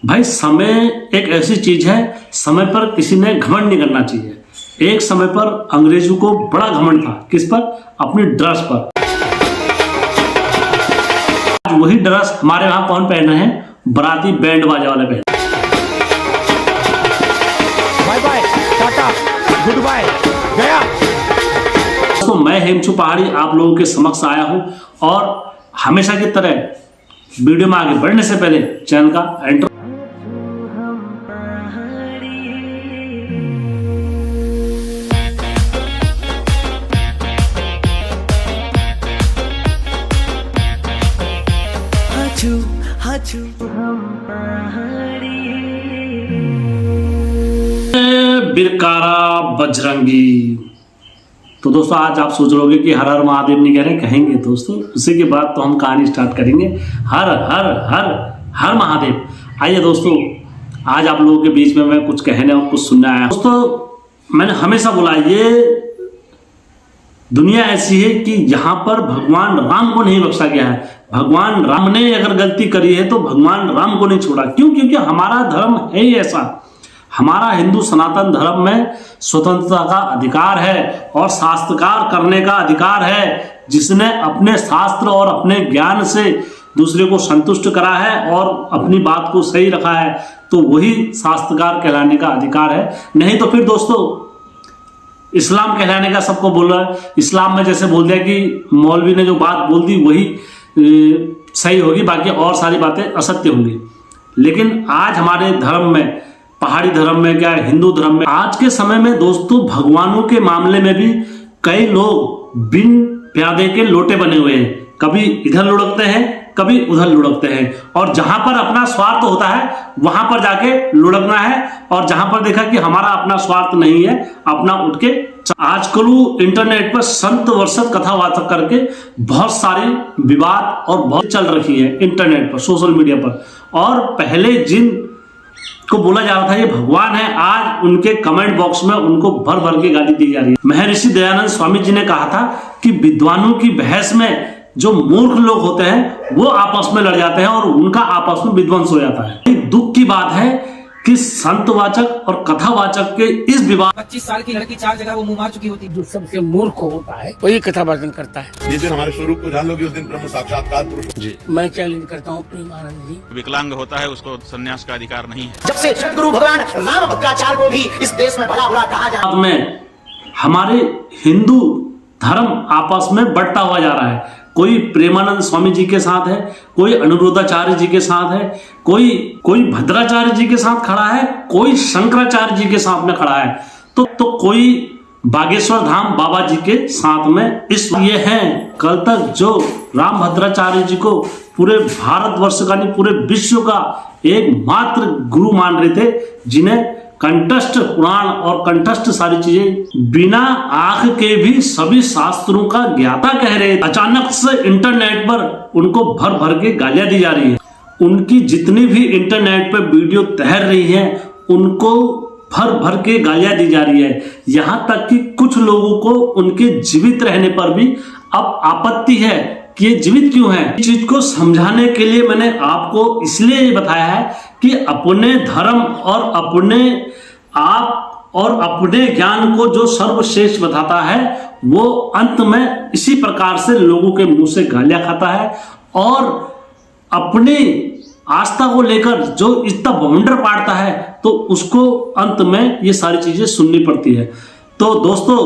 भाई समय एक ऐसी चीज है, समय पर किसी ने घमंड नहीं करना चाहिए। एक समय पर अंग्रेजों को बड़ा घमंड था, किस पर? अपनी ड्रेस पर। आज वही ड्रेस हमारे यहाँ कौन पहन रहे हैं? बराती बैंड बाजा वाले पहन। Bye bye, tata, goodbye, गया। तो मैं हेमचू पहाड़ी आप लोगों के समक्ष आया हूं और हमेशा की तरह वीडियो में आगे बढ़ने से पहले चैनल का एंटर। बिरकारा बजरंगी। तो दोस्तों आज आप सोच रहोगे कि हर हर महादेव नहीं कह रहे, कहेंगे दोस्तों, उसी के बाद तो हम कहानी स्टार्ट करेंगे। हर हर हर हर महादेव। आइए दोस्तों, आज आप लोगों के बीच में मैं कुछ कहने और कुछ सुनने आया। दोस्तों मैंने हमेशा बोला, ये दुनिया ऐसी है कि यहाँ पर भगवान राम को नहीं बख्शा गया है। भगवान राम ने अगर गलती करी है तो भगवान राम को नहीं छोड़ा। क्यों? क्योंकि हमारा धर्म है ही ऐसा। हमारा हिंदू सनातन धर्म में स्वतंत्रता का अधिकार है और शास्त्रकार करने का अधिकार है। जिसने अपने शास्त्र और अपने ज्ञान से दूसरे को संतुष्ट करा है और अपनी बात को सही रखा है, तो वही शास्त्रकार कहलाने का अधिकार है। नहीं तो फिर दोस्तों इस्लाम कहलाने का सबको बोल रहा है। इस्लाम में जैसे बोल दिया कि मौलवी ने जो बात बोल दी वही सही होगी, बाकी और सारी बातें असत्य होंगी। लेकिन आज हमारे धर्म में, पहाड़ी धर्म में, क्या हिंदू धर्म में, आज के समय में दोस्तों भगवानों के मामले में भी कई लोग बिन प्यादे के लोटे बने हुए हैं। कभी इधर लुढ़कते हैं, कभी उधर लुढ़कते हैं, और जहां पर अपना स्वार्थ होता है वहां पर जाके लुढ़कना है, और जहां पर देखा कि हमारा अपना स्वार्थ नहीं है, अपना उठ के। आजकल इंटरनेट पर संत वर्षत कथावाचक करके बहुत सारी विवाद और बहुत चल रही है इंटरनेट पर, सोशल मीडिया पर। और पहले जिन को बोला जा रहा था ये भगवान है, आज उनके कमेंट बॉक्स में उनको भर भर के गाली दी जा रही है। महर्षि दयानंद स्वामी जी ने कहा था कि विद्वानों की बहस में जो मूर्ख लोग होते हैं वो आपस में लड़ जाते हैं और उनका आपस में विध्वंस हो जाता है। दुख की बात है कि संतवाचक और कथावाचक के इस विवाद 25 साल की लड़की 4 जगह वो मुंह मार चुकी होती। जो सबसे मूर्ख होता है वही कथावाचन करता है। जिस दिन हमारे स्वरूप को जान लोगे उस दिन ब्रह्म साक्षात्कार पुरुष जी। मैं चैलेंज करता हूँ प्रेमानंद जी, विकलांग होता है उसको संन्यास का अधिकार नहीं है। जब से सदगुरु भगवान राम भद्राचार्य को भी इस देश में बड़ा बुरा कहा जा में हमारे हिंदू धर्म आपस में बढ़ता हुआ जा रहा है। कोई प्रेमानंद स्वामी जी के साथ है, कोई अनुरुद्धाचार्य जी के साथ है, कोई भद्राचार्य जी के साथ खड़ा है, कोई शंकराचार्य जी के साथ में खड़ा है, तो कोई बागेश्वर धाम बाबा जी के साथ में। इसलिए है कल तक जो राम भद्राचार्य जी को पूरे भारतवर्ष का नहीं पूरे विश्व का एकमात्र गुरु मान रहे थे, जिन्हें कंठस्थ पुराण और कंठस्थ सारी चीजें बिना आंख के भी सभी शास्त्रों का ज्ञाता कह रहे। अचानक से इंटरनेट पर उनको भर भर के गालियां दी जा रही है। उनकी जितनी भी इंटरनेट पर वीडियो तैर रही है उनको भर भर के गालियां दी जा रही है। यहां तक कि कुछ लोगों को उनके जीवित रहने पर भी अब आपत्ति है कि ये जीवित क्यों है। इस चीज को समझाने के लिए मैंने आपको इसलिए बताया है कि अपने धर्म और अपने आप और अपने ज्ञान को जो सर्वश्रेष्ठ बताता है वो अंत में इसी प्रकार से लोगों के मुंह से गालियां खाता है, और अपनी आस्था को लेकर जो इतना बवंडर पाड़ता है तो उसको अंत में ये सारी चीजें सुननी पड़ती है। तो दोस्तों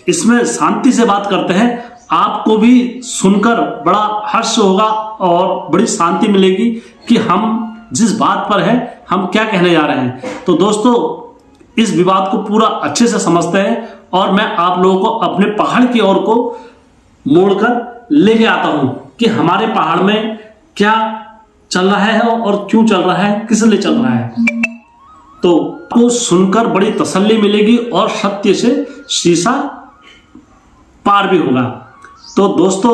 इसमें शांति से बात करते हैं, आपको भी सुनकर बड़ा हर्ष होगा और बड़ी शांति मिलेगी कि हम जिस बात पर है हम क्या कहने जा रहे हैं। तो दोस्तों इस विवाद को पूरा अच्छे से समझते हैं और मैं आप लोगों को अपने पहाड़ की ओर को मोड़कर लेके आता हूं कि हमारे पहाड़ में क्या चल रहा है और क्यों चल रहा है, किस लिए चल रहा है। तो आपको सुनकर बड़ी तसल्ली मिलेगी और सत्य से शीशा पार भी होगा। तो दोस्तों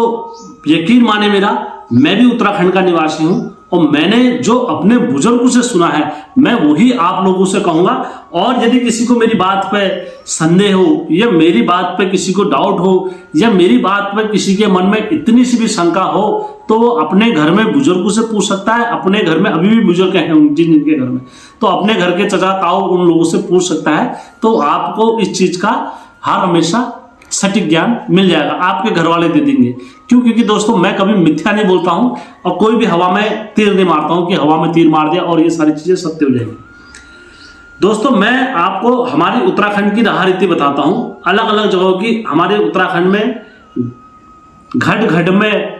यकीन माने मेरा, मैं भी उत्तराखंड का निवासी हूं और मैंने जो अपने बुजुर्गों से सुना है मैं वही आप लोगों से कहूंगा। और यदि किसी को मेरी बात पे संदेह हो या मेरी बात पे किसी को डाउट हो या मेरी बात पे किसी के मन में इतनी सी भी शंका हो तो वो अपने घर में बुजुर्गों से पूछ सकता है। अपने घर में अभी भी बुजुर्ग हैं जिनके घर में, तो अपने घर के चचा ताऊ उन लोगों से पूछ सकता है। तो आपको इस चीज का हर हमेशा सटीक ज्ञान मिल जाएगा, आपके घर वाले दे देंगे। क्यों? क्योंकि दोस्तों मैं कभी मिथ्या नहीं बोलता हूं और कोई भी हवा में तीर नहीं मारता हूं कि हवा में तीर मार दिया और ये सारी चीजें सत्य हो जाएंगी। दोस्तों मैं आपको हमारी उत्तराखंड की राह रीति बताता हूं, अलग अलग जगहों की। हमारे उत्तराखंड में घट घट में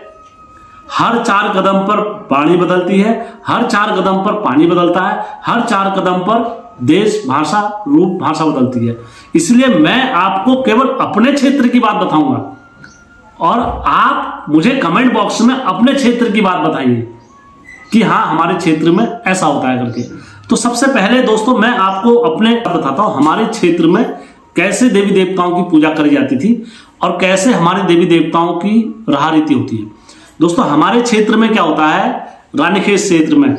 हर 4 कदम पर पानी बदलती है, हर 4 कदम पर पानी बदलता है, हर 4 कदम पर देश भाषा रूप भाषा बदलती है। इसलिए मैं आपको केवल अपने क्षेत्र की बात बताऊंगा और आप मुझे कमेंट बॉक्स में अपने क्षेत्र की बात बताइए कि हाँ हमारे क्षेत्र में ऐसा होता है करके। तो सबसे पहले दोस्तों मैं आपको अपने बताता हूं हमारे क्षेत्र में कैसे देवी देवताओं की पूजा करी जाती थी और कैसे हमारे देवी देवताओं की राह रीति होती है। दोस्तों हमारे क्षेत्र में क्या होता है, रानीखेत क्षेत्र में,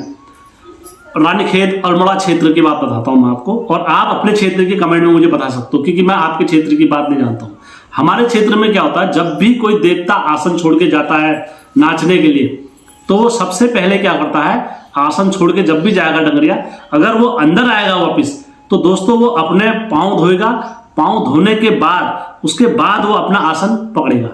रानीखेत अल्मोड़ा क्षेत्र की बात बताता हूं मैं आपको, और आप अपने क्षेत्र के कमेंट में मुझे बता सकते हो क्योंकि मैं आपके क्षेत्र की बात नहीं जानता हूं। हमारे क्षेत्र में क्या होता है, जब भी कोई देवता आसन छोड़ के जाता है नाचने के लिए तो वो सबसे पहले क्या करता है, आसन छोड़ के जब भी जाएगा डंगरिया, अगर वो अंदर आएगा वापिस तो दोस्तों वो अपने पांव धोएगा, पांव धोने के बाद उसके बाद वो अपना आसन पकड़ेगा।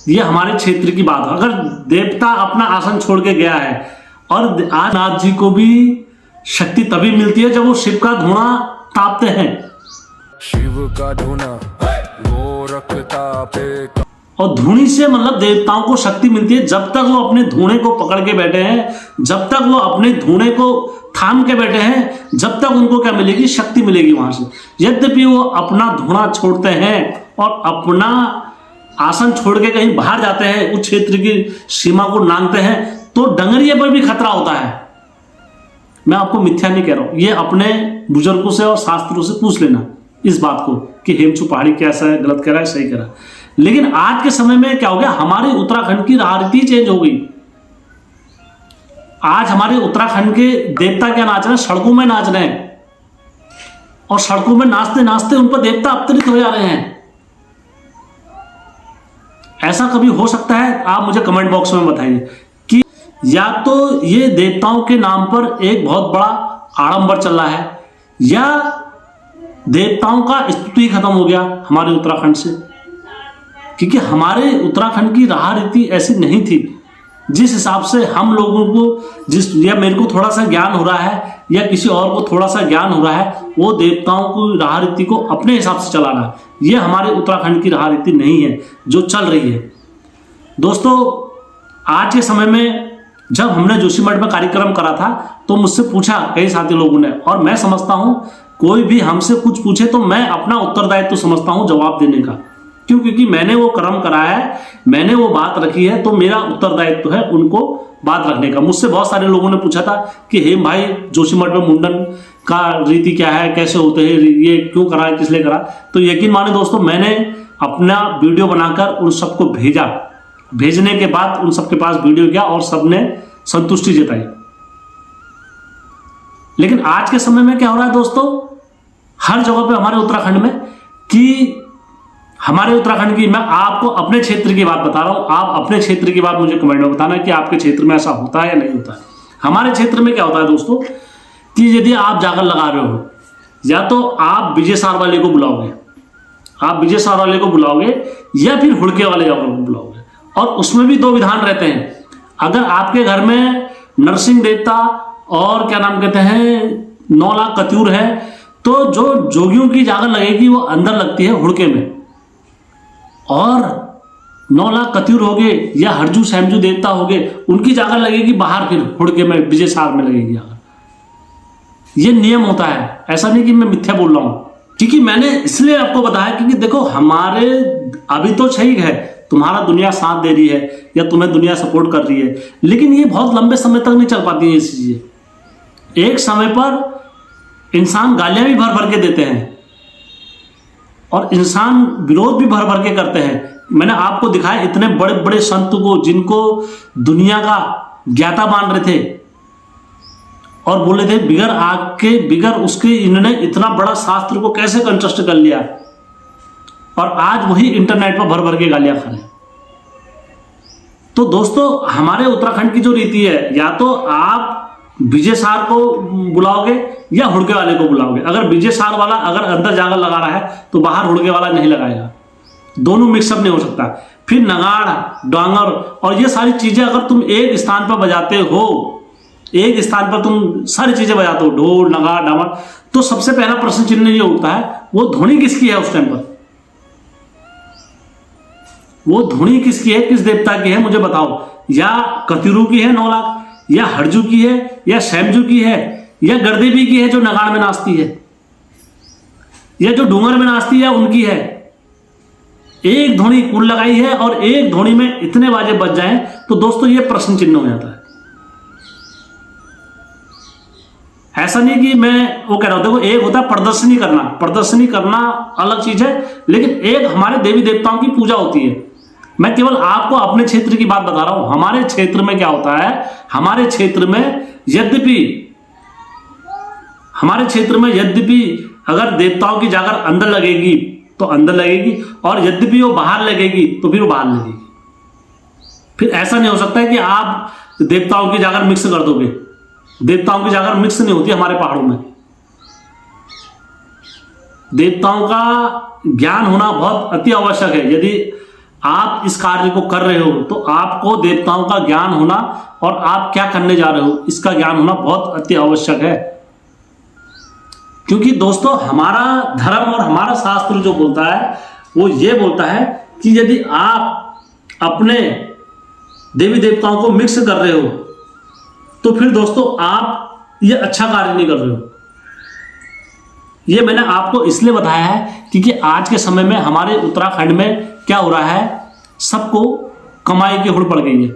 ये हमारे क्षेत्र की बात है। अगर देवता अपना आसन छोड़ के गया है, और आज नाथ जी को भी शक्ति तभी मिलती है जब वो शिव का धुआं तापते हैं। शिव का धुना वो रखता पे, और धुनी से मतलब देवताओं को शक्ति मिलती है। जब तक वो अपने धुने को पकड़ के बैठे हैं, जब तक वो अपने धुने को थाम के बैठे हैं, जब तक उनको क्या मिलेगी, शक्ति मिलेगी वहां से। यद्यपि वो अपना धुना छोड़ते हैं और अपना आसन छोड़ के कहीं बाहर जाते हैं, उस क्षेत्र की सीमा को नांगते हैं, तो डंगरिये पर भी खतरा होता है। मैं आपको मिथ्या नहीं कह रहा हूं, ये अपने बुजुर्गों से और शास्त्रों से पूछ लेना इस बात को कि हेमचू पहाड़ी कैसा है, गलत कह रहा है, सही कह रहा है। लेकिन आज के समय में क्या हो गया, हमारे उत्तराखंड की राह रीति चेंज हो गई। आज हमारे उत्तराखंड के देवता क्या नाच रहे हैं, सड़कों में नाच रहे हैं, और सड़कों में नाचते नाचते उन पर देवता अवतरित हो जा रहे हैं। ऐसा कभी हो सकता है? आप मुझे कमेंट बॉक्स में बताइए कि या तो ये देवताओं के नाम पर एक बहुत बड़ा आडंबर चल रहा है, या देवताओं का स्तुति खत्म हो गया हमारे उत्तराखंड से। क्योंकि हमारे उत्तराखंड की राह रीति ऐसी नहीं थी जिस हिसाब से हम लोगों को, या मेरे को थोड़ा सा ज्ञान हो रहा है या किसी और को थोड़ा सा ज्ञान हो रहा है, वो देवताओं की राह रीति को अपने हिसाब से चला रहा है। ये हमारे उत्तराखंड की राह रीति नहीं है जो चल रही है। दोस्तों आज के समय में जब हमने जोशीमठ में कार्यक्रम करा था तो मुझसे पूछा कई साथी लोगों ने, और मैं समझता हूं कोई भी हमसे कुछ पूछे तो मैं अपना उत्तरदायित्व समझता हूं जवाब देने का। क्यों? क्योंकि मैंने वो कर्म कराया है, मैंने वो बात रखी है, तो मेरा उत्तरदायित्व है उनको बात रखने का। मुझसे बहुत सारे लोगों ने पूछा था कि हेम भाई जोशीमठ में मुंडन का रीति क्या है, कैसे होते हैं, ये क्यों करा है, किस लिए करा। तो यकीन माने दोस्तों मैंने अपना वीडियो बनाकर उन सबको भेजा, भेजने के बाद उन सबके पास वीडियो गया और सबने संतुष्टि जताई। लेकिन आज के समय में क्या हो रहा है दोस्तों, हर जगह पे हमारे उत्तराखंड में, कि हमारे उत्तराखंड की, मैं आपको अपने क्षेत्र की बात बता रहा हूं, आप अपने क्षेत्र की बात मुझे कमेंट में बताना कि आपके क्षेत्र में ऐसा होता है या नहीं होता है। हमारे क्षेत्र में क्या होता है दोस्तों कि यदि आप जागर लगा रहे हो, या तो आप विजय सार वाले को बुलाओगे, आप विजय सार वाले को बुलाओगे, या फिर हुड़के वाले जागर को बुलाओगे। और उसमें भी 2 विधान रहते हैं। अगर आपके घर में नरसिंह देवता और क्या नाम कहते हैं 9 लाख कत्यूर है, तो जो जोगियों की जागर लगेगी वो अंदर लगती है हुड़के में, और 9 लाख कत्यूर हो गए या हरजू सैमजू देवता हो गए, उनकी जागर लगेगी बाहर, फिर हुड़के में विजय सार में लगेगी जागर। ये नियम होता है, ऐसा नहीं कि मैं मिथ्या बोल रहा हूं। क्योंकि मैंने इसलिए आपको बताया क्योंकि देखो हमारे अभी तो सही है, तुम्हारा दुनिया साथ दे रही है या तुम्हें दुनिया सपोर्ट कर रही है, लेकिन ये बहुत लंबे समय तक नहीं चल पाती है ये चीजें। एक समय पर इंसान गालियां भी भर भर के देते हैं और इंसान विरोध भी भर भर के करते हैं। मैंने आपको दिखाया इतने बड़े बड़े संत को जिनको दुनिया का ज्ञाता मान रहे थे और बोले थे बिगर आग के बिगर उसके इन्होंने इतना बड़ा शास्त्र को कैसे कंट्रस्ट कर लिया, और आज वही इंटरनेट पर भर भर के गालियां खा रहे हैं। तो दोस्तों हमारे उत्तराखंड की जो रीति है, या तो आप विजय सार को बुलाओगे या हुड़के वाले को बुलाओगे। अगर विजय सार वाला अगर अंदर जाकर लगा रहा है तो बाहर हुड़के वाला नहीं लगाएगा, दोनों मिक्सअप नहीं हो सकता। फिर नगाड़ डांगर और ये सारी चीजें अगर तुम एक स्थान पर बजाते हो, एक स्थान पर तुम सारी चीजें बजाते हो, ढोल नगाड़ डामर, तो सबसे पहला प्रश्न चिन्ह ये उठता है वो धुनी किसकी है उस टाइम पर, वो धुनी किसकी है, किस देवता की है मुझे बताओ। या कतिरू की है 9 लाख, या हरजू की है, या शैमजू की है, या गरदेवी की है जो नगाड़ में नाचती है, या जो डूंगर में नाचती है उनकी है। एक धुनी कुल लगाई है और एक धुनी में इतने बाजे बज जाएं तो दोस्तों ये प्रश्न चिन्ह हो जाता है। ऐसा नहीं कि मैं वो कह रहा हूं, देखो एक होता है प्रदर्शनी करना अलग चीज है, लेकिन एक हमारे देवी देवताओं की पूजा होती है। मैं केवल आपको अपने क्षेत्र की बात बता रहा हूं। हमारे क्षेत्र में क्या होता है, हमारे क्षेत्र में यद्यपि अगर देवताओं की जाकर अंदर लगेगी तो अंदर लगेगी, और यद्यपि वो बाहर लगेगी तो फिर वो बाहर लगेगी। फिर ऐसा नहीं हो सकता है कि आप देवताओं की जाकर मिक्स कर दोगे। देवताओं की जाकर मिक्स नहीं होती हमारे पहाड़ों में। देवताओं का ज्ञान होना बहुत अति आवश्यक है। यदि आप इस कार्य को कर रहे हो तो आपको देवताओं का ज्ञान होना और आप क्या करने जा रहे हो इसका ज्ञान होना बहुत अति आवश्यक है। क्योंकि दोस्तों हमारा धर्म और हमारा शास्त्र जो बोलता है वो ये बोलता है कि यदि आप अपने देवी देवताओं को मिक्स कर रहे हो तो फिर दोस्तों आप ये अच्छा कार्य नहीं कर रहे हो। ये मैंने आपको इसलिए बताया है क्योंकि आज के समय में हमारे उत्तराखंड में क्या हो रहा है, सबको कमाई की हुड़ पड़ गई है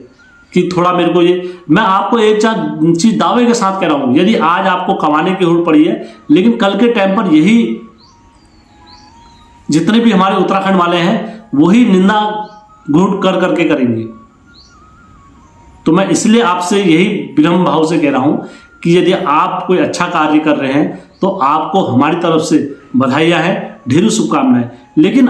कि थोड़ा मेरे को ये, मैं आपको एक चीज दावे के साथ कह रहा हूं, यदि आज आपको कमाने की हुड़ पड़ी है, लेकिन कल के टाइम पर यही जितने भी हमारे उत्तराखंड वाले हैं वही निंदा घूट कर करके करेंगे। तो मैं इसलिए आपसे यही विनम्र भाव से कह रहा हूं कि यदि आप कोई अच्छा कार्य कर रहे हैं तो आपको हमारी तरफ से बधाइयां हैं, ढेरों शुभकामनाएं। लेकिन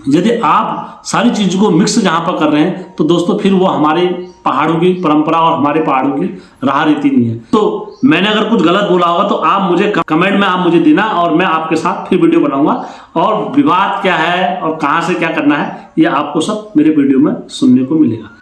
यदि आप सारी चीजों को मिक्स जहां पर कर रहे हैं तो दोस्तों फिर वो हमारे पहाड़ों की परंपरा और हमारे पहाड़ों की राह रीति नहीं है। तो मैंने अगर कुछ गलत बोला होगा तो आप मुझे कमेंट में आप मुझे देना और मैं आपके साथ फिर वीडियो बनाऊंगा, और विवाद क्या है और कहां से क्या करना है ये आपको सब मेरे वीडियो में सुनने को मिलेगा।